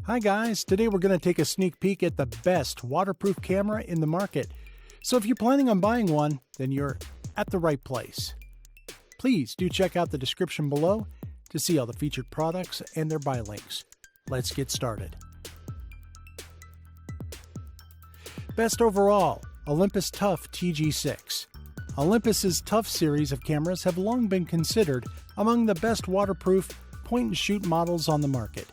Hi guys, today we're going to take a sneak peek at the best waterproof camera in the market. So if you're planning on buying one, then you're at the right place. Please do check out the description below to see all the featured products and their buy links. Let's get started. Best overall, Olympus Tough TG6. Olympus's Tough series of cameras have long been considered among the best waterproof point-and-shoot models on the market.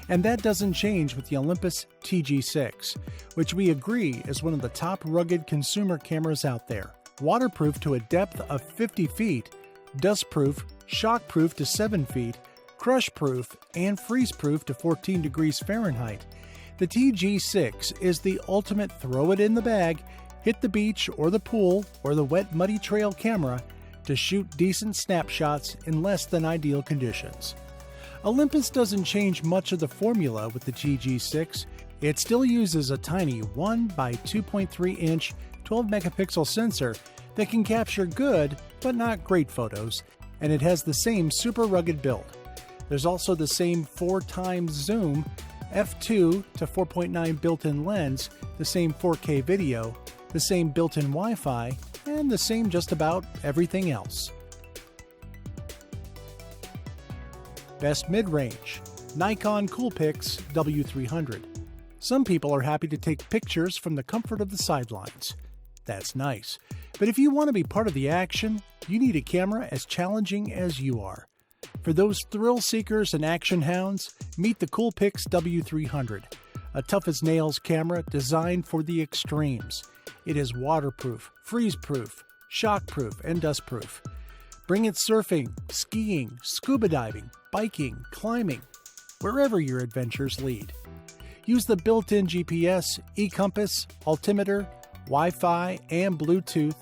And that doesn't change with the Olympus TG6, which we agree is one of the top rugged consumer cameras out there. Waterproof to a depth of 50 feet, dustproof, shockproof to 7 feet, crushproof, and freezeproof to 14 degrees Fahrenheit, the TG6 is the ultimate throw-it-in-the-bag, hit the beach or the pool or the wet muddy trail camera to shoot decent snapshots in less than ideal conditions. Olympus doesn't change much of the formula with the TG6. It still uses a tiny 1 by 2.3 inch 12 megapixel sensor that can capture good but not great photos, and it has the same super rugged build. There's also the same 4x zoom, f2 to 4.9 built-in lens, the same 4K video, the same built-in Wi-Fi, and the same just about everything else. Best mid-range, Nikon Coolpix W300. Some people are happy to take pictures from the comfort of the sidelines. That's nice. But if you want to be part of the action, you need a camera as challenging as you are. For those thrill seekers and action hounds, meet the Coolpix W300, a tough-as-nails camera designed for the extremes. It is waterproof, freeze-proof, shockproof, and dustproof. Bring it surfing, skiing, scuba diving, biking, climbing, wherever your adventures lead. Use the built-in GPS, e-compass, altimeter, Wi-Fi, and Bluetooth,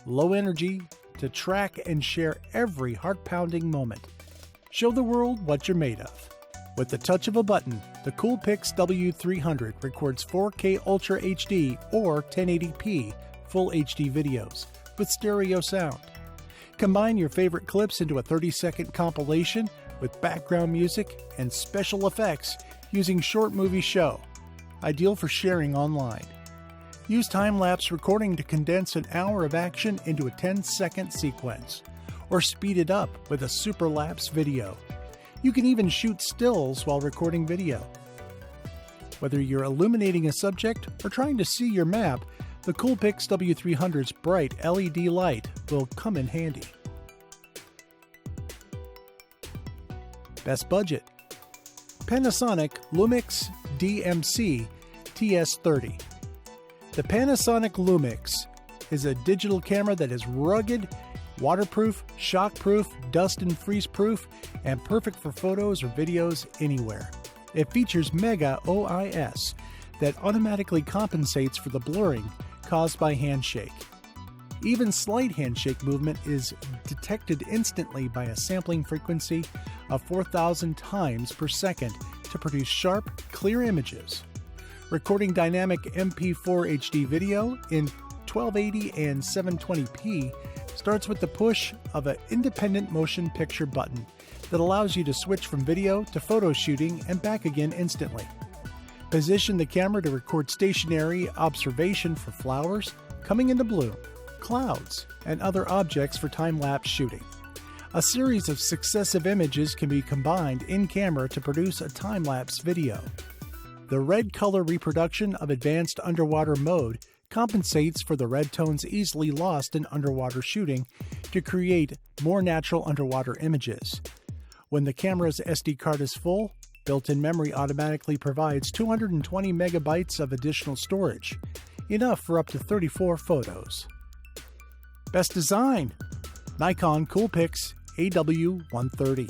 low energy, to track and share every heart-pounding moment. Show the world what you're made of. With the touch of a button, the Coolpix W300 records 4K Ultra HD or 1080p Full HD videos with stereo sound. Combine your favorite clips into a 30-second compilation with background music and special effects using Short Movie Show, ideal for sharing online. Use time-lapse recording to condense an hour of action into a 10-second sequence, or speed it up with a super-lapse video. You can even shoot stills while recording video. Whether you're illuminating a subject or trying to see your map, the Coolpix W300's bright LED light will come in handy. Best budget, Panasonic Lumix DMC TS30. The Panasonic Lumix is a digital camera that is rugged, waterproof, shockproof, dust and freeze-proof, and perfect for photos or videos anywhere. It features Mega OIS that automatically compensates for the blurring caused by handshake. Even slight handshake movement is detected instantly by a sampling frequency of 4,000 times per second to produce sharp, clear images. Recording dynamic MP4 HD video in 1280 and 720p starts with the push of an independent motion picture button that allows you to switch from video to photo shooting and back again instantly. Position the camera to record stationary observation for flowers coming into bloom, clouds, and other objects for time-lapse shooting. A series of successive images can be combined in camera to produce a time-lapse video. The red color reproduction of advanced underwater mode compensates for the red tones easily lost in underwater shooting to create more natural underwater images. When the camera's SD card is full, built-in memory automatically provides 220 megabytes of additional storage, enough for up to 34 photos. Best design, Nikon Coolpix AW130.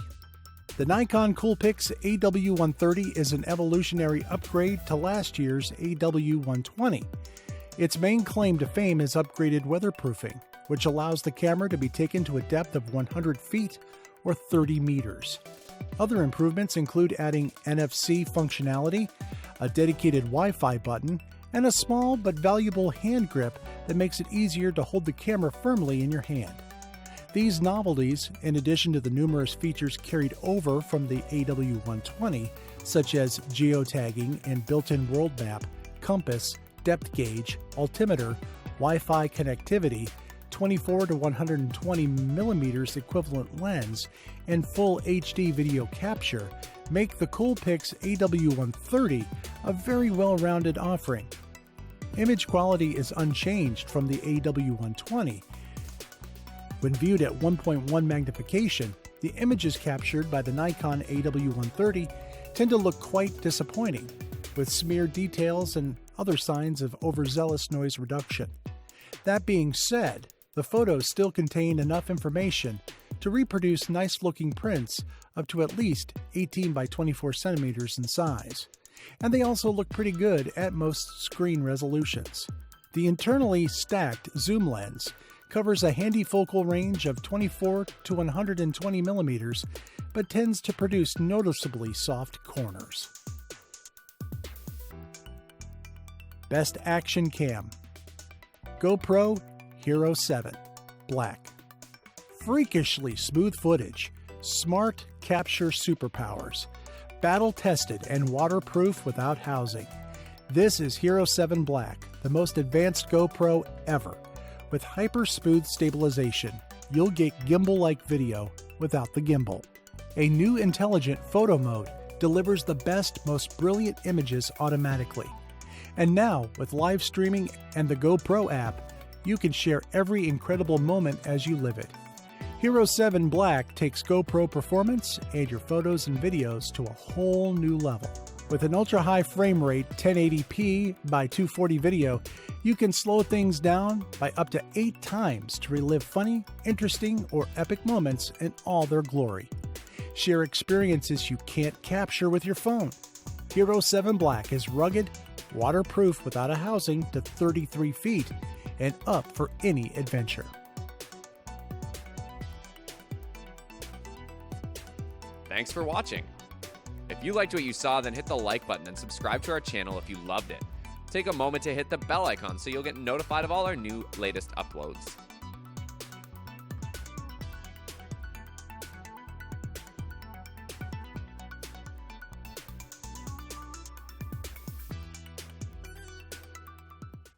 The Nikon Coolpix AW130 is an evolutionary upgrade to last year's AW120. Its main claim to fame is upgraded weatherproofing, which allows the camera to be taken to a depth of 100 feet or 30 meters. Other improvements include adding NFC functionality, a dedicated Wi-Fi button, and a small but valuable hand grip that makes it easier to hold the camera firmly in your hand. These novelties, in addition to the numerous features carried over from the AW120, such as geotagging and built-in world map, compass, depth gauge, altimeter, Wi-Fi connectivity, 24 to 120 millimeters equivalent lens, and full HD video capture make the Coolpix AW130 a very well-rounded offering. Image quality is unchanged from the AW120. When viewed at 1.1 magnification, the images captured by the Nikon AW130 tend to look quite disappointing, with smeared details and other signs of overzealous noise reduction. That being said, the photos still contain enough information to reproduce nice-looking prints up to at least 18 by 24 centimeters in size, and they also look pretty good at most screen resolutions. The internally stacked zoom lens covers a handy focal range of 24 to 120 millimeters, but tends to produce noticeably soft corners. Best Action Cam: GoPro Hero 7 Black. Freakishly smooth footage, smart capture superpowers, battle-tested and waterproof without housing. This is Hero 7 Black, the most advanced GoPro ever. With hyper-smooth stabilization, you'll get gimbal-like video without the gimbal. A new intelligent photo mode delivers the best, most brilliant images automatically. And now, with live streaming and the GoPro app, you can share every incredible moment as you live it. Hero 7 Black takes GoPro performance and your photos and videos to a whole new level. With an ultra-high frame rate 1080p by 240 video, you can slow things down by up to 8 times to relive funny, interesting, or epic moments in all their glory. Share experiences you can't capture with your phone. Hero 7 Black is rugged, waterproof without a housing to 33 feet, and up for any adventure. Thanks for watching. If you liked what you saw, then hit the like button and subscribe to our channel if you loved it. Take a moment to hit the bell icon so you'll get notified of all our new latest uploads.